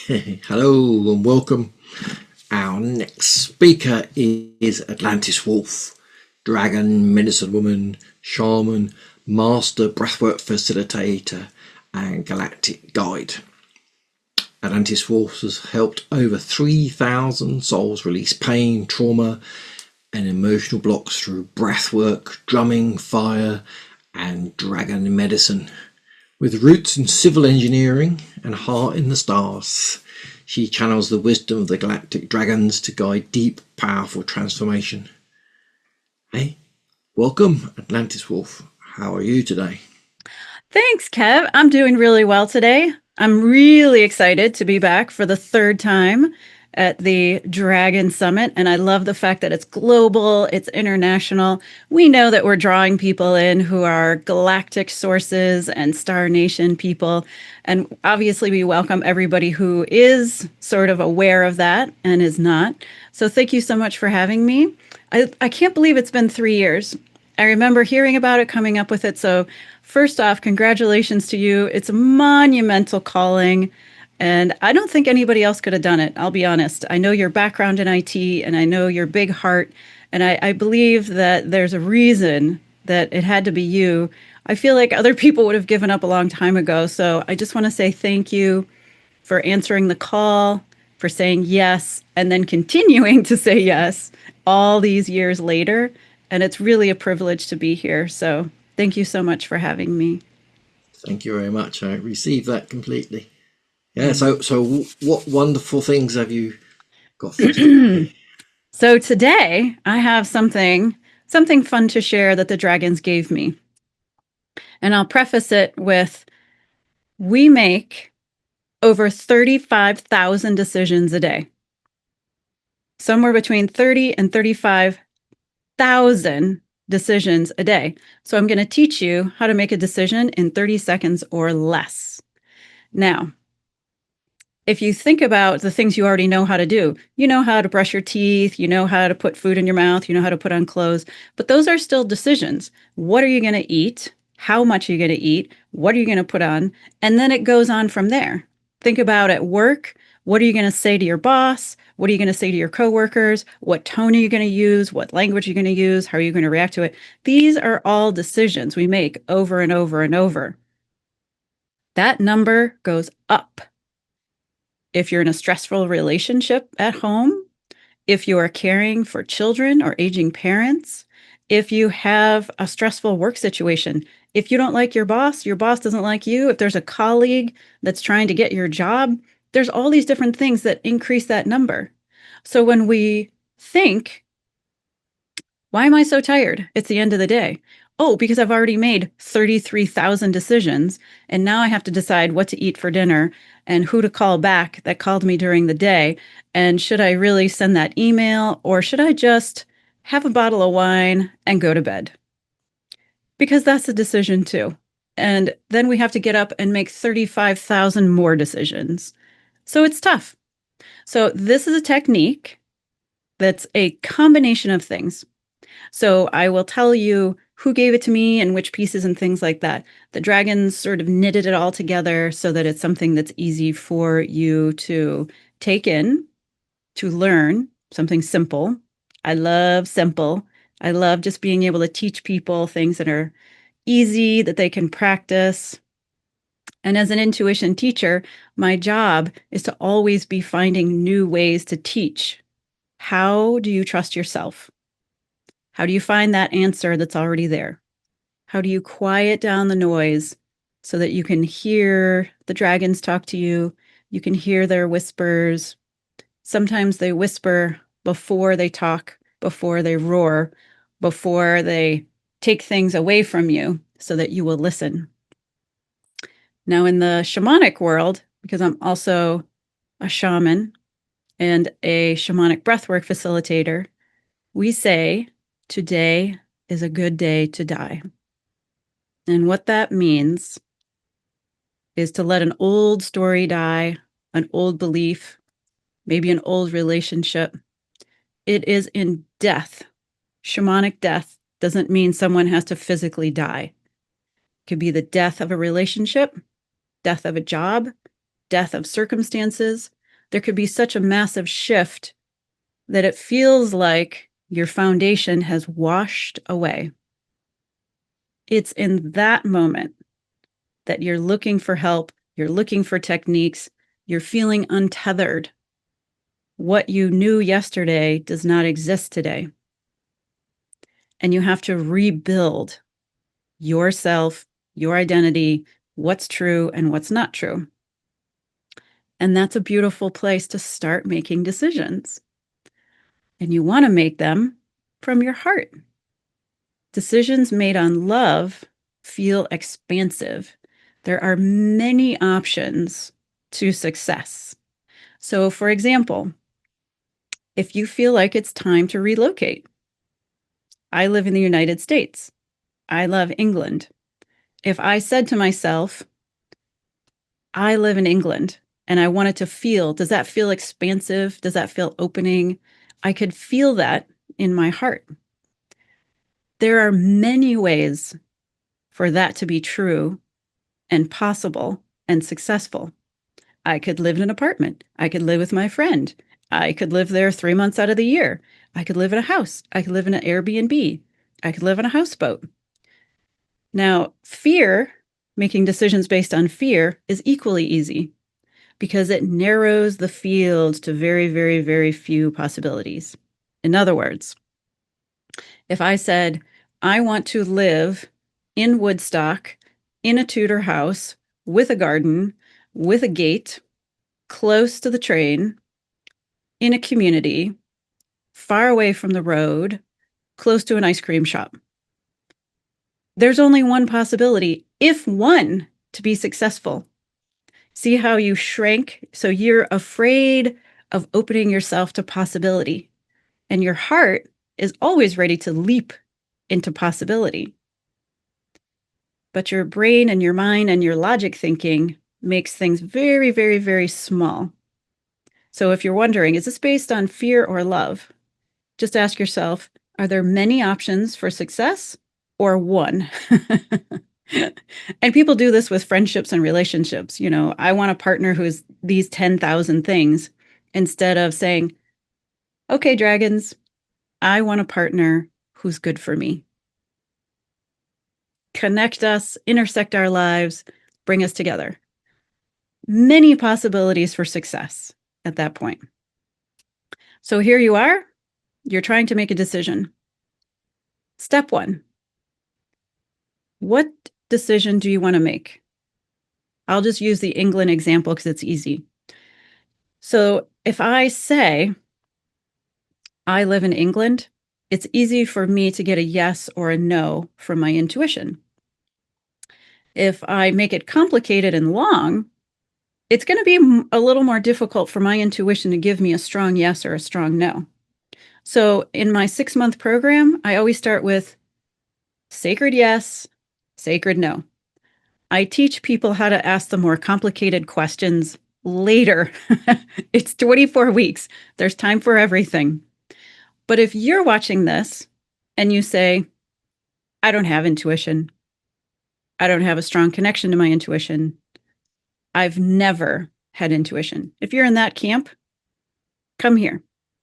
Hello and welcome. Our next speaker is Atlantis Wolf, dragon, medicine woman, shaman, master breathwork facilitator, and galactic guide. Atlantis Wolf has helped over 3,000 souls release pain, trauma, and emotional blocks through breathwork, drumming, fire, and dragon medicine. With roots in civil engineering and heart in the stars, she channels the wisdom of the galactic dragons to guide deep, powerful transformation. Hey, welcome, Atlantis Wolf. How are you today? Thanks, Kev. I'm doing really well today. I'm really excited to be back for the third time at the Dragon Summit, and I love the fact that it's global, it's international. We know that we're drawing people in who are galactic sources and Star Nation people, and obviously we welcome everybody who is sort of aware of that and is not. So thank you so much for having me. I can't believe it's been 3 years. I remember hearing about it, coming up with it. So first off, congratulations to you. It's a monumental calling, and I don't think anybody else could have done it. I'll be honest. I know your background in IT, and I know your big heart, and I believe that there's a reason that it had to be you. I feel like other people would have given up a long time ago. So I just want to say thank you for answering the call, for saying yes, and then continuing to say yes all these years later. And it's really a privilege to be here. So thank you so much for having me. Thank you very much. I received that completely. Yeah, Mm. so what wonderful things have you got for today? So today I have something fun to share that the dragons gave me. And I'll preface it with we make over 35,000 decisions a day. Somewhere between 30 and 35,000 decisions a day. So I'm going to teach you how to make a decision in 30 seconds or less. Now, if you think about the things you already know how to do, you know how to brush your teeth, you know how to put food in your mouth, you know how to put on clothes, but those are still decisions. What are you going to eat? How much are you going to eat? What are you going to put on? And then it goes on from there. Think about at work. What are you going to say to your boss? What are you going to say to your coworkers? What tone are you going to use? What language are you going to use? How are you going to react to it? These are all decisions we make over and over and over. That number goes up if you're in a stressful relationship at home, if you are caring for children or aging parents, if you have a stressful work situation, if you don't like your boss doesn't like you, if there's a colleague that's trying to get your job, there's all these different things that increase that number. So when we think, why am I so tired? It's the end of the day. Oh, because I've already made 33,000 decisions, and now I have to decide what to eat for dinner and who to call back that called me during the day. And should I really send that email, or should I just have a bottle of wine and go to bed? Because that's a decision too. And then we have to get up and make 35,000 more decisions. So it's tough. So this is a technique that's a combination of things. So I will tell you who gave it to me and which pieces and things like that. The dragons sort of knitted it all together so that it's something that's easy for you to take in, to learn, something simple. I love simple. I love just being able to teach people things that are easy, that they can practice. And as an intuition teacher, my job is to always be finding new ways to teach. How do you trust yourself? How do you find that answer that's already there? How do you quiet down the noise so that you can hear the dragons talk to you? You can hear their whispers. Sometimes they whisper before they talk, before they roar, before they take things away from you so that you will listen. Now, in the shamanic world, because I'm also a shaman and a shamanic breathwork facilitator, we say, today is a good day to die. And what that means is to let an old story die, an old belief, maybe an old relationship. It is in death. Shamanic death doesn't mean someone has to physically die. It could be the death of a relationship, death of a job, death of circumstances, there could be such a massive shift that it feels like your foundation has washed away. It's in that moment that you're looking for help, you're looking for techniques, you're feeling untethered. What you knew yesterday does not exist today. And you have to rebuild yourself, your identity, what's true and what's not true. And that's a beautiful place to start making decisions. And you want to make them from your heart. Decisions made on love feel expansive. There are many options to success. So, for example, if you feel like it's time to relocate, I live in the United States. I love England. If I said to myself, I live in England and I want it to feel, does that feel expansive? Does that feel opening? I could feel that in my heart. There are many ways for that to be true and possible and successful. I could live in an apartment. I could live with my friend. I could live there 3 months out of the year. I could live in a house. I could live in an Airbnb. I could live on a houseboat. Now, fear, making decisions based on fear, is equally easy because it narrows the field to very, very, very few possibilities. In other words, if I said, I want to live in Woodstock, in a Tudor house, with a garden, with a gate, close to the train, in a community, far away from the road, close to an ice cream shop. There's only one possibility, if one, to be successful. See how you shrank? So you're afraid of opening yourself to possibility. And your heart is always ready to leap into possibility. But your brain and your mind and your logic thinking makes things very, very, very small. So if you're wondering, is this based on fear or love? Just ask yourself, are there many options for success or one? And people do this with friendships and relationships. You know, I want a partner who's these 10,000 things instead of saying, okay, dragons, I want a partner who's good for me. Connect us, intersect our lives, bring us together. Many possibilities for success at that point. So here you are, you're trying to make a decision. Step 1. What decision do you want to make? I'll just use the England example because it's easy. So if I say, I live in England, it's easy for me to get a yes or a no from my intuition. If I make it complicated and long, it's going to be a little more difficult for my intuition to give me a strong yes or a strong no. So in my 6-month program, I always start with sacred yes, sacred no. I teach people how to ask the more complicated questions later. It's 24 weeks. There's time for everything. But if you're watching this and you say, I don't have intuition, I don't have a strong connection to my intuition, I've never had intuition. If you're in that camp, come here.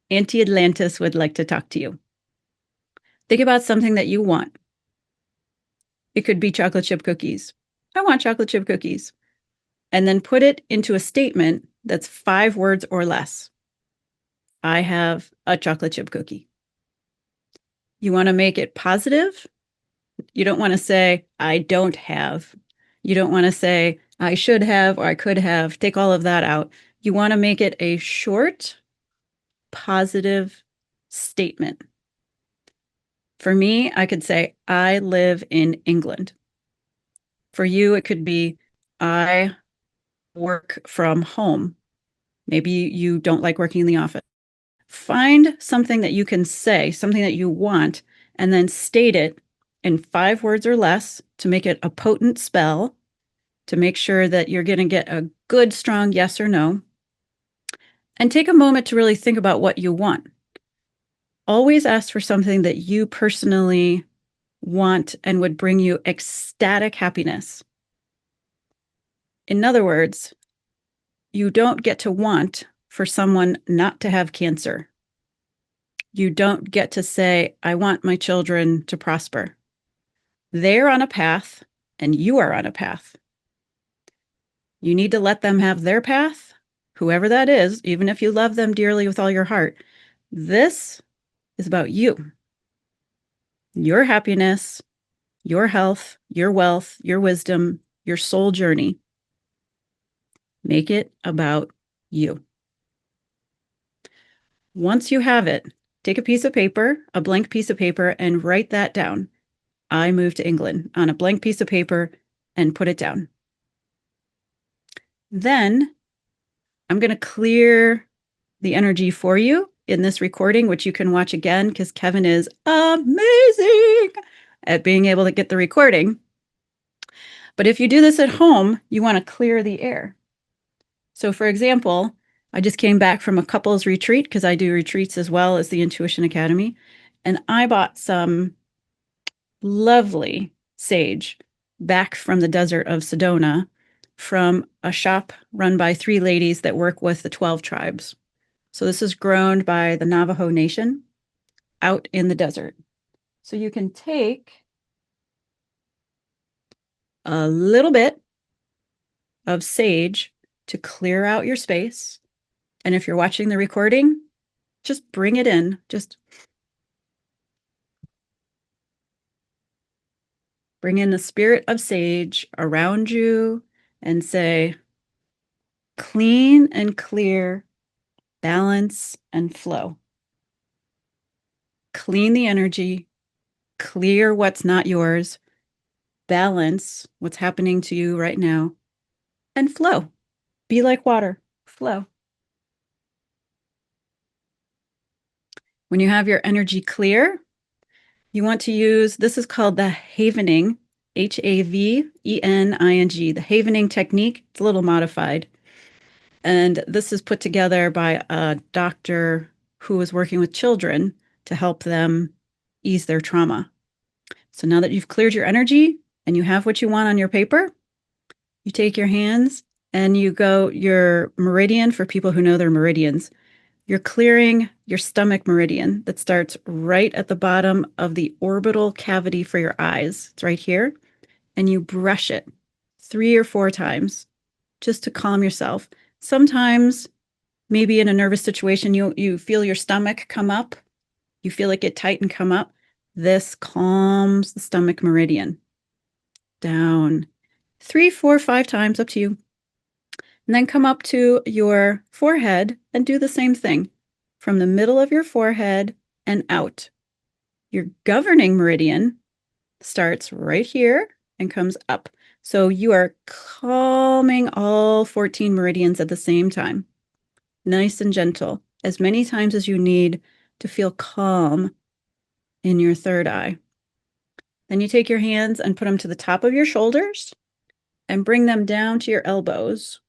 Auntie Atlantis would like to talk to you. Think about something that you want. It could be chocolate chip cookies. I want chocolate chip cookies. And then put it into a statement that's 5 words or less. I have a chocolate chip cookie. You want to make it positive? You don't want to say, I don't have. You don't want to say, I should have or I could have. Take all of that out. You want to make it a short, positive statement. For me, I could say, I live in England. For you, it could be, I work from home. Maybe you don't like working in the office. Find something that you can say, something that you want, and then state it in 5 words or less to make it a potent spell, to make sure that you're going to get a good, strong yes or no. And take a moment to really think about what you want. Always ask for something that you personally want and would bring you ecstatic happiness. In other words, You don't get to want for someone not to have cancer. You don't get to say, I want my children to prosper. They're on a path and you are on a path. You need to let them have their path, whoever that is, even if you love them dearly with all your heart. This is about you, your happiness, your health, your wealth, your wisdom, your soul journey. Make it about you. Once you have it, take a piece of paper, a blank piece of paper, and write that down. I moved to England on a blank piece of paper and put it down. Then I'm going to clear the energy for you in this recording, which you can watch again because Kevin is amazing at being able to get the recording. But if you do this at home, you want to clear the air. So for example, I just came back from a couples retreat because I do retreats as well as the Intuition Academy. And I bought some lovely sage back from the desert of Sedona from a shop run by 3 ladies that work with the 12 tribes. So this is grown by the Navajo Nation out in the desert. So you can take a little bit of sage to clear out your space. And if you're watching the recording, just bring it in. Just bring in the spirit of sage around you and say, clean and clear, balance and flow. Clean the energy, clear what's not yours, balance what's happening to you right now, and flow. Be like water, flow. When you have your energy clear, you want to use, this is called the havening, Havening, the havening technique. It's a little modified. And this is put together by a doctor who was working with children to help them ease their trauma. So now that you've cleared your energy and you have what you want on your paper, you take your hands and you go your meridian, for people who know their meridians. You're clearing your stomach meridian that starts right at the bottom of the orbital cavity for your eyes. It's right here. And you brush it 3 or 4 times just to calm yourself. Sometimes, maybe in a nervous situation, you feel your stomach come up. You feel it get tight and come up. This calms the stomach meridian down 3, 4, 5 times, up to you. And then come up to your forehead and do the same thing from the middle of your forehead and out. Your governing meridian starts right here and comes up. So you are calming all 14 meridians at the same time. Nice and gentle, as many times as you need to feel calm in your third eye. Then you take your hands and put them to the top of your shoulders and bring them down to your elbows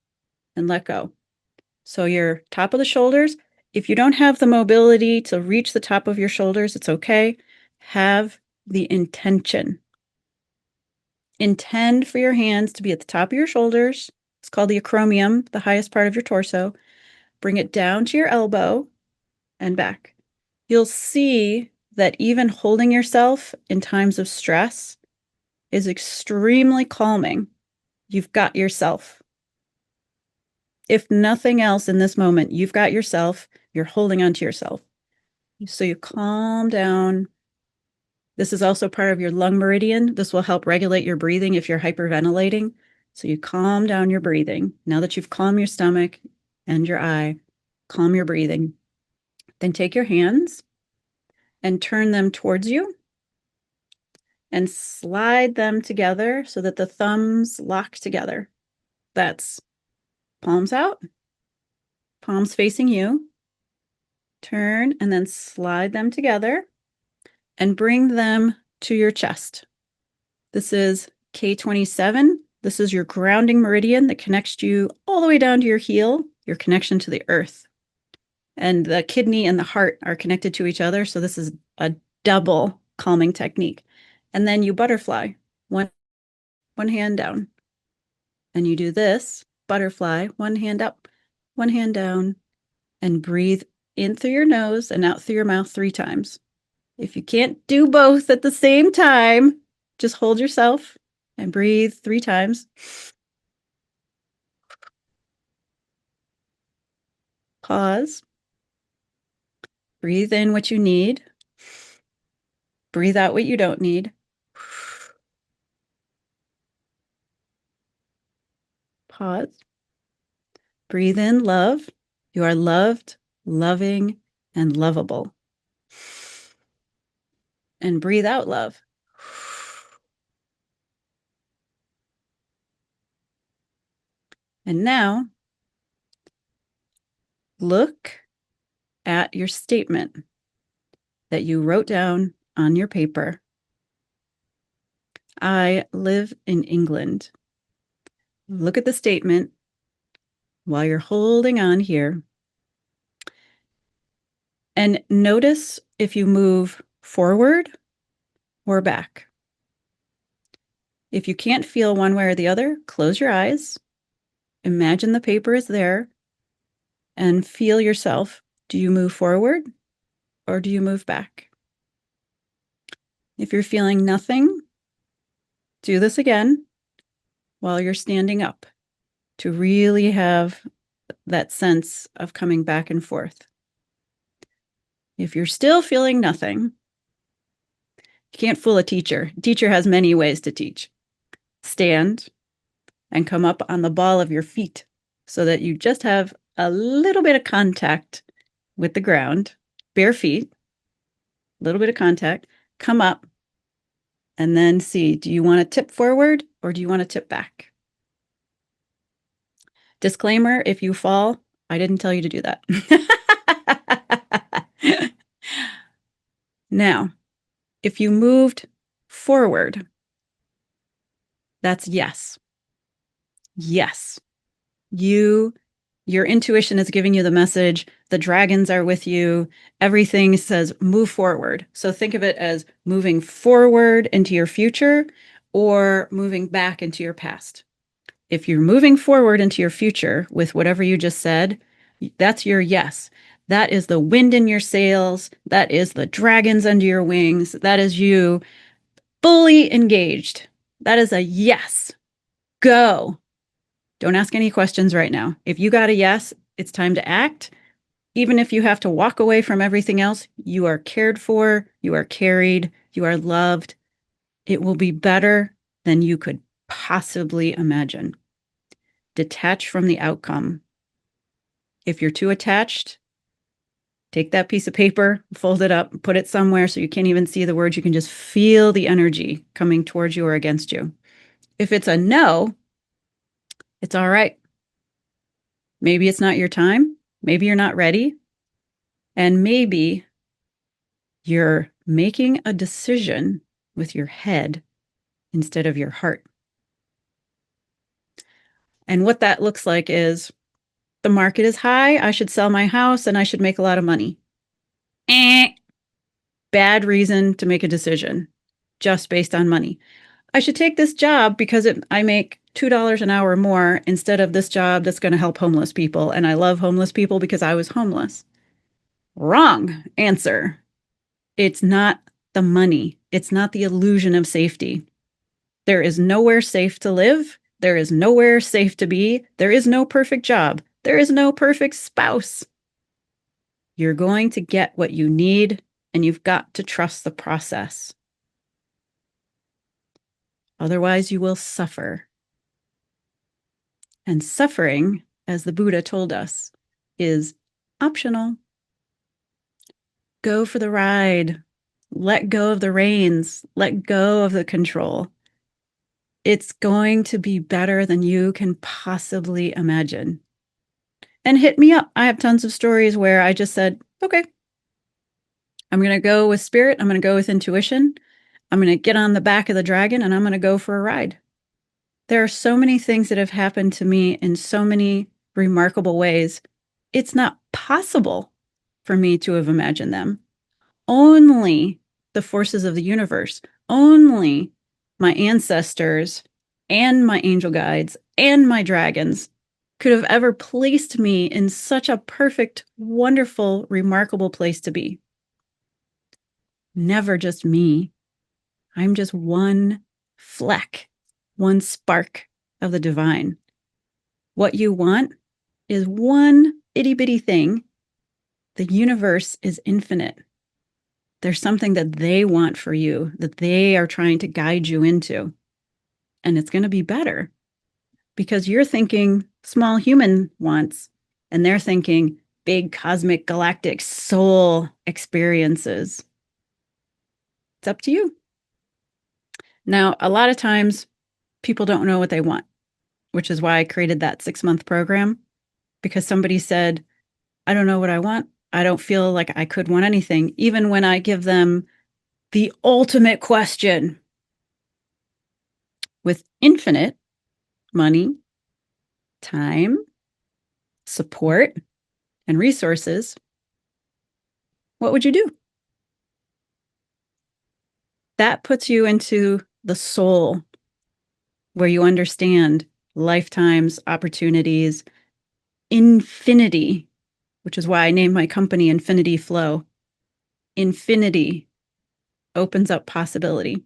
and let go. So your top of the shoulders, if you don't have the mobility to reach the top of your shoulders, it's okay. Have the intention. Intend for your hands to be at the top of your shoulders. It's called the acromion, the highest part of your torso. Bring it down to your elbow and back. You'll see that even holding yourself in times of stress is extremely calming. You've got yourself. If nothing else in this moment, you've got yourself, you're holding on to yourself. So you calm down. This is also part of your lung meridian. This will help regulate your breathing if you're hyperventilating. So you calm down your breathing. Now that you've calmed your stomach and your eye, calm your breathing. Then take your hands and turn them towards you and slide them together so that the thumbs lock together. That's palms out, palms facing you. Turn and then slide them together and bring them to your chest. This is K27. This is your grounding meridian that connects you all the way down to your heel, your connection to the earth. And the kidney and the heart are connected to each other. So this is a double calming technique. And then you butterfly, one hand down. And you do this, butterfly, one hand up. one hand down, and breathe in through your nose and out through your mouth 3 times. If you can't do both at the same time, just hold yourself and breathe 3 times. Pause. Breathe in what you need. Breathe out what you don't need. Pause. Breathe in love. You are loved, loving, and lovable. And breathe out love. And now, look at your statement that you wrote down on your paper. I live in England. Look at the statement while you're holding on here. And notice if you move forward or back. If you can't feel one way or the other, close your eyes. Imagine the paper is there and feel yourself. Do you move forward or do you move back? If you're feeling nothing, do this again while you're standing up to really have that sense of coming back and forth. If you're still feeling nothing, you can't fool a teacher. A teacher has many ways to teach. Stand and come up on the ball of your feet so that you just have a little bit of contact with the ground. Bare feet, a little bit of contact. Come up and then see, do you want to tip forward or do you want to tip back? Disclaimer, if you fall, I didn't tell you to do that. Now, if you moved forward, that's yes. Yes. Your intuition is giving you the message. The dragons are with you. Everything says move forward. So think of it as moving forward into your future or moving back into your past. If you're moving forward into your future with whatever you just said, that's your yes. That is the wind in your sails. That is the dragons under your wings. That is you fully engaged. That is a yes. Go. Don't ask any questions right now. If you got a yes, it's time to act. Even if you have to walk away from everything else, you are cared for, you are carried, you are loved. It will be better than you could possibly imagine. Detach from the outcome. If you're too attached, take that piece of paper, fold it up, put it somewhere so you can't even see the words. You can just feel the energy coming towards you or against you. If it's a no, it's all right. Maybe it's not your time. Maybe you're not ready. And maybe you're making a decision with your head instead of your heart. And what that looks like is the market is high. I should sell my house and I should make a lot of money. Bad reason to make a decision just based on money. I should take this job because I make $2 an hour more instead of this job that's going to help homeless people. And I love homeless people because I was homeless. Wrong answer. It's not the money. It's not the illusion of safety. There is nowhere safe to live. There is nowhere safe to be. There is no perfect job. There is no perfect spouse. You're going to get what you need, and you've got to trust the process. Otherwise, you will suffer. And suffering, as the Buddha told us, is optional. Go for the ride. Let go of the reins. Let go of the control. It's going to be better than you can possibly imagine. And hit me up. I have tons of stories where I just said, okay, I'm going to go with spirit. I'm going to go with intuition. I'm going to get on the back of the dragon and I'm going to go for a ride. There are so many things that have happened to me in so many remarkable ways. It's not possible for me to have imagined them. Only the forces of the universe, only my ancestors and my angel guides and my dragons could have ever placed me in such a perfect, wonderful, remarkable place to be. Never just me. I'm just one fleck, one spark of the divine. What you want is one itty bitty thing. The universe is infinite. There's something that they want for you, that they are trying to guide you into. And it's going to be better because you're thinking small human wants, and they're thinking big cosmic galactic soul experiences. It's up to you. Now, a lot of times people don't know what they want, which is why I created that 6-month program, because somebody said, I don't know what I want. I don't feel like I could want anything, even when I give them the ultimate question with infinite money, time, support, and resources. What would you do? That puts you into the soul, where you understand lifetimes, opportunities, infinity, which is why I named my company Infinity Flow. Infinity opens up possibility.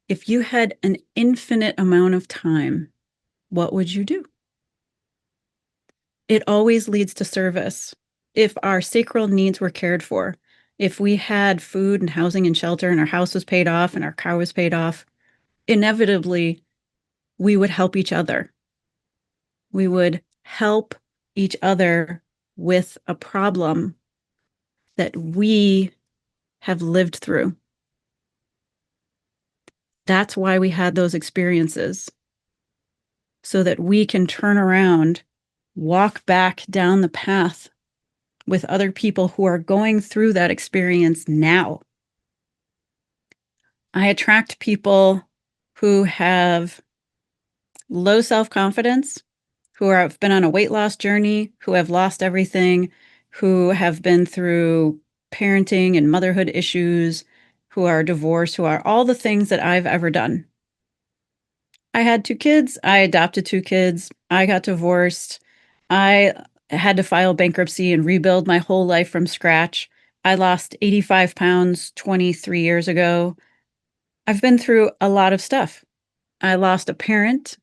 If you had an infinite amount of time, what would you do? It always leads to service. If our sacral needs were cared for, if we had food and housing and shelter and our house was paid off and our car was paid off, inevitably we would help each other. We would help each other with a problem that we have lived through. That's why we had those experiences, so that we can turn around, walk back down the path with other people who are going through that experience now. I attract people who have low self-confidence, who have been on a weight loss journey, who have lost everything, who have been through parenting and motherhood issues, who are divorced, who are all the things that I've ever done. I had 2 kids. I adopted 2 kids. I got divorced. I had to file bankruptcy and rebuild my whole life from scratch. I lost 85 pounds 23 years ago. I've been through a lot of stuff. I lost a parent,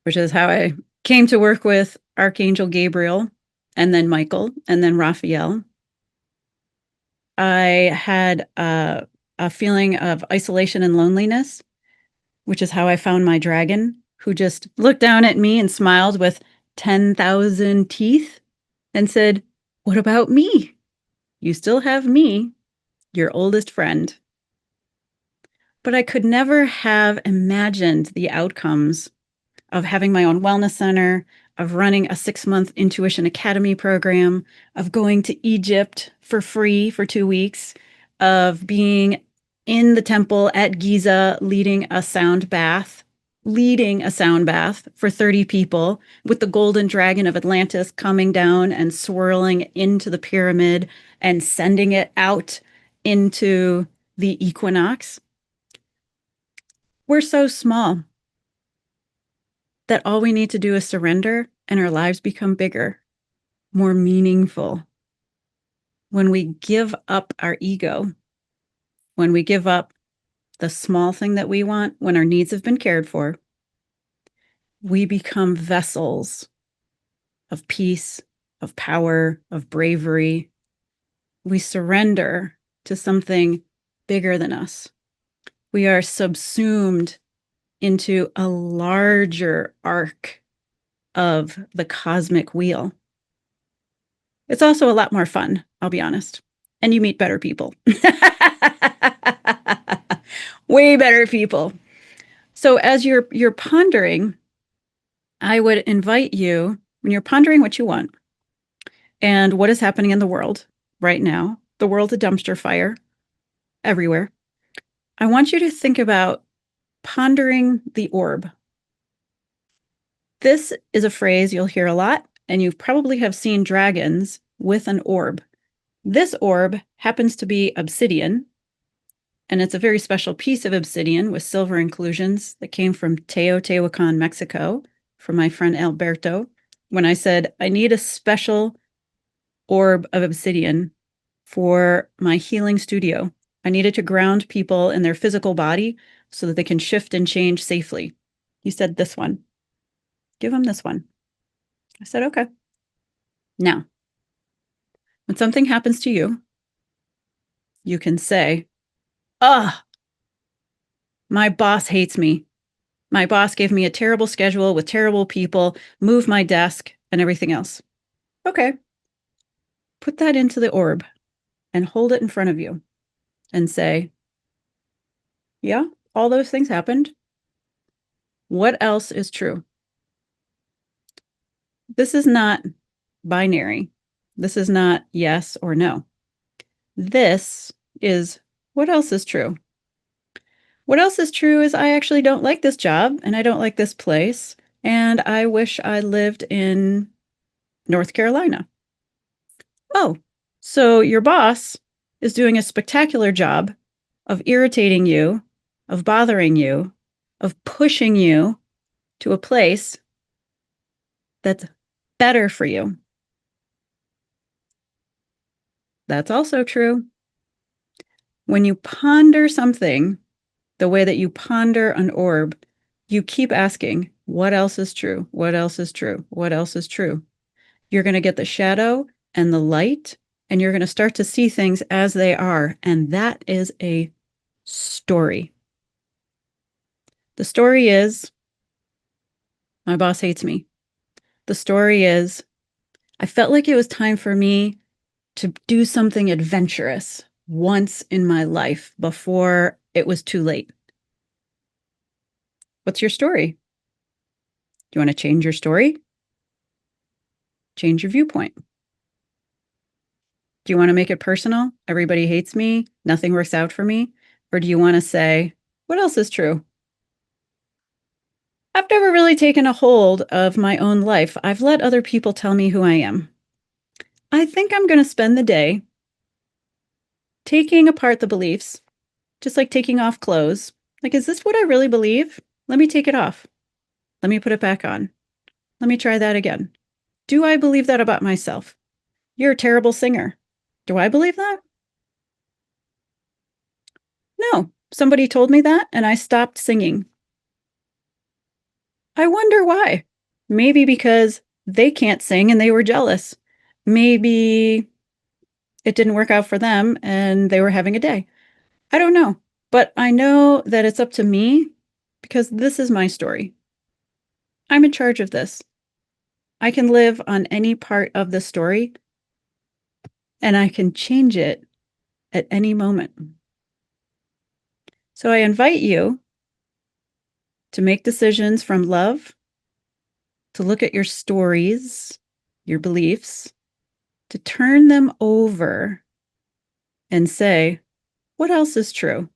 which is how I came to work with Archangel Gabriel, and then Michael, and then Raphael. I had a feeling of isolation and loneliness, which is how I found my dragon, who just looked down at me and smiled with 10,000 teeth and said, "What about me? You still have me, your oldest friend." But I could never have imagined the outcomes of having my own wellness center, of running a 6-month Intuition Academy program, of going to Egypt for free for 2 weeks, of being in the temple at Giza leading a sound bath for 30 people, with the golden dragon of Atlantis coming down and swirling into the pyramid and sending it out into the equinox. We're so small that all we need to do is surrender, and our lives become bigger, more meaningful. When we give up our ego, when we give up the small thing that we want, when our needs have been cared for, we become vessels of peace, of power, of bravery. We surrender to something bigger than us. We are subsumed into a larger arc of the cosmic wheel. It's also a lot more fun, I'll be honest. And you meet better people. Way better people. So as you're pondering, I would invite you, when you're pondering what you want and what is happening in the world right now, the world's a dumpster fire everywhere. I want you to think about pondering the orb. This is a phrase you'll hear a lot, and you probably have seen dragons with an orb. This orb happens to be obsidian, And it's a very special piece of obsidian with silver inclusions that came from Teotihuacan, Mexico, from my friend Alberto. When I said, I need a special orb of obsidian for my healing studio, I needed to ground people in their physical body so that they can shift and change safely. He said, this one. Give him this one. I said, okay. Now, when something happens to you, you can say, my boss hates me. My boss gave me a terrible schedule with terrible people, moved my desk, and everything else. Okay. Put that into the orb and hold it in front of you and say, yeah, all those things happened. What else is true? This is not binary. This is not yes or no. This is what else is true? What else is true is I actually don't like this job and I don't like this place. And I wish I lived in North Carolina. Oh, so your boss is doing a spectacular job of irritating you, of bothering you, of pushing you to a place that's better for you. That's also true. When you ponder something the way that you ponder an orb, you keep asking, what else is true? What else is true? What else is true? You're going to get the shadow and the light, and you're going to start to see things as they are. And that is a story. The story is, my boss hates me. The story is, I felt like it was time for me to do something adventurous once in my life before it was too late. What's your story? Do you want to change your story? Change your viewpoint. Do you want to make it personal? Everybody hates me. Nothing works out for me. Or do you want to say, what else is true? I've never really taken a hold of my own life. I've let other people tell me who I am. I think I'm going to spend the day taking apart the beliefs, just like taking off clothes. Like, is this what I really believe? Let me take it off. Let me put it back on. Let me try that again. Do I believe that about myself? You're a terrible singer. Do I believe that? No. Somebody told me that and I stopped singing. I wonder why. Maybe because they can't sing and they were jealous. Maybe it didn't work out for them and they were having a day. I don't know. But I know that it's up to me because this is my story. I'm in charge of this. I can live on any part of the story and I can change it at any moment. So I invite you to make decisions from love, to look at your stories, your beliefs, to turn them over and say, what else is true?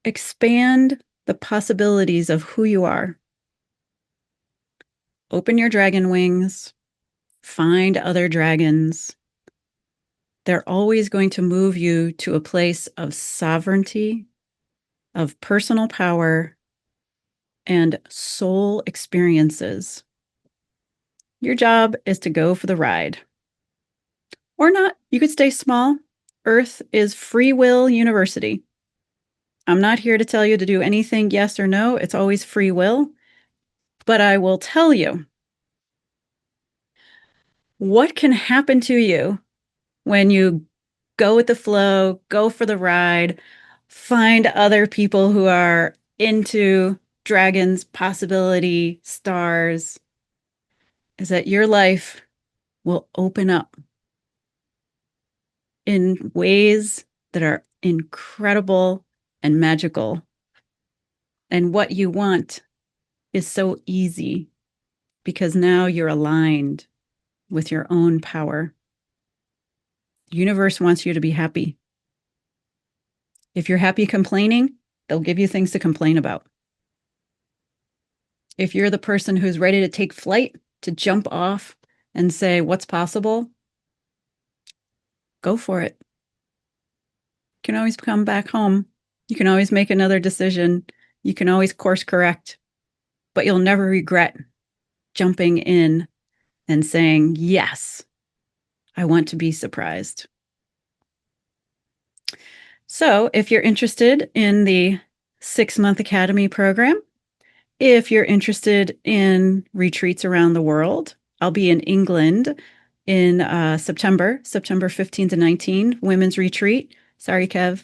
Expand the possibilities of who you are. Open your dragon wings. Find other dragons. They're always going to move you to a place of sovereignty, of personal power, and soul experiences. Your job is to go for the ride. Or not. You could stay small. Earth is free will university. I'm not here to tell you to do anything yes or no. It's always free will. But I will tell you what can happen to you when you go with the flow, go for the ride, find other people who are into dragons, possibility, stars, is that your life will open up in ways that are incredible and magical. And what you want is so easy because now you're aligned with your own power. The universe wants you to be happy. If you're happy complaining, they'll give you things to complain about. If you're the person who's ready to take flight, to jump off and say, what's possible? Go for it. can always come back home. You can always make another decision. You can always course correct, but you'll never regret jumping in and saying, yes, I want to be surprised. So if you're interested in the 6-month Academy program, if you're interested in retreats around the world, I'll be in England in September 15 to 19, women's retreat. Sorry, Kev.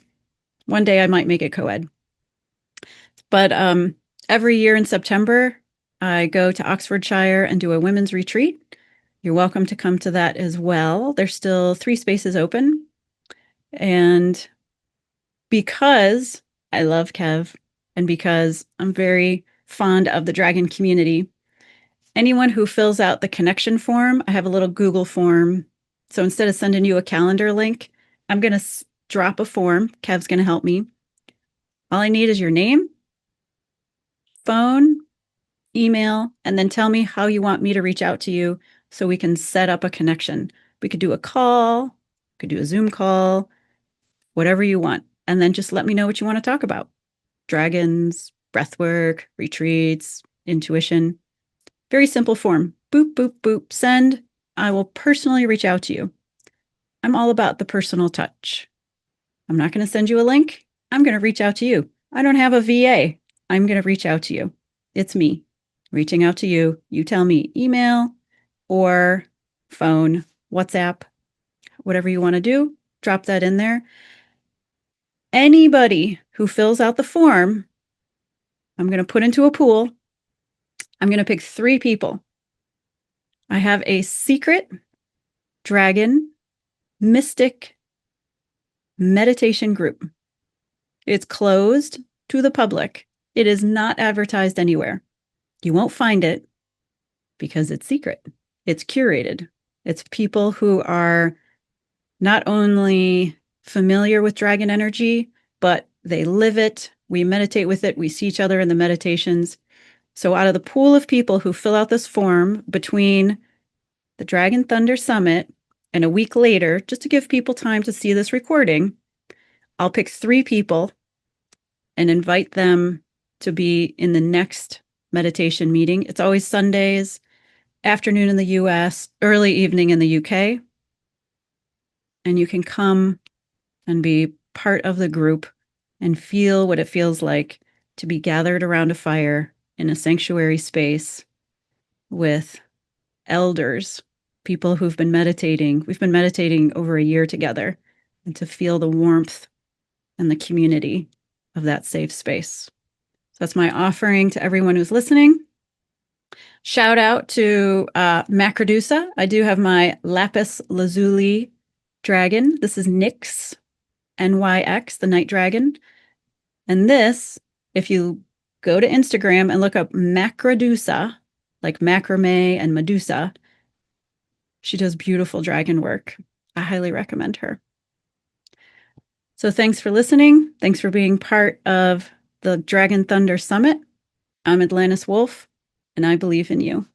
One day I might make it co-ed. But every year in September, I go to Oxfordshire and do a women's retreat. You're welcome to come to that as well. There's still 3 spaces open. And because I love Kev and because I'm very fond of the dragon community, anyone who fills out the connection form, I have a little Google form. So instead of sending you a calendar link, I'm going to drop a form. Kev's going to help me. All I need is your name, phone, email, and then tell me how you want me to reach out to you so we can set up a connection. We could do a call, could do a Zoom call, whatever you want. And then just let me know what you want to talk about. Dragons, breathwork, retreats, intuition. Very simple form. Boop, boop, boop, send. I will personally reach out to you. I'm all about the personal touch. I'm not going to send you a link. I'm going to reach out to you. I don't have a VA. I'm going to reach out to you. It's me reaching out to you. You tell me email or phone, WhatsApp, whatever you want to do, drop that in there. Anybody who fills out the form, I'm going to put into a pool. I'm going to pick 3 people. I have a secret dragon mystic meditation group. It's closed to the public. It is not advertised anywhere. You won't find it because it's secret. It's curated. It's people who are not only familiar with dragon energy, but they live it. We meditate with it. We see each other in the meditations. So out of the pool of people who fill out this form between the Dragon Thunder Summit and a week later, just to give people time to see this recording, I'll pick 3 people and invite them to be in the next meditation meeting. It's always Sundays, afternoon in the US, early evening in the UK. And you can come and be part of the group and feel what it feels like to be gathered around a fire in a sanctuary space with elders, people who've been meditating. We've been meditating over a year together, and to feel the warmth and the community of that safe space. So that's my offering to everyone who's listening. Shout out to Macrodusa. I do have my lapis lazuli dragon. This is Nyx, NYX, the night dragon. And this, if you go to Instagram and look up Macrodusa, like macrame and Medusa, she does beautiful dragon work. I highly recommend her. So thanks for listening. Thanks for being part of the Dragon Thunder Summit. I'm Atlantis Wolf, and I believe in you.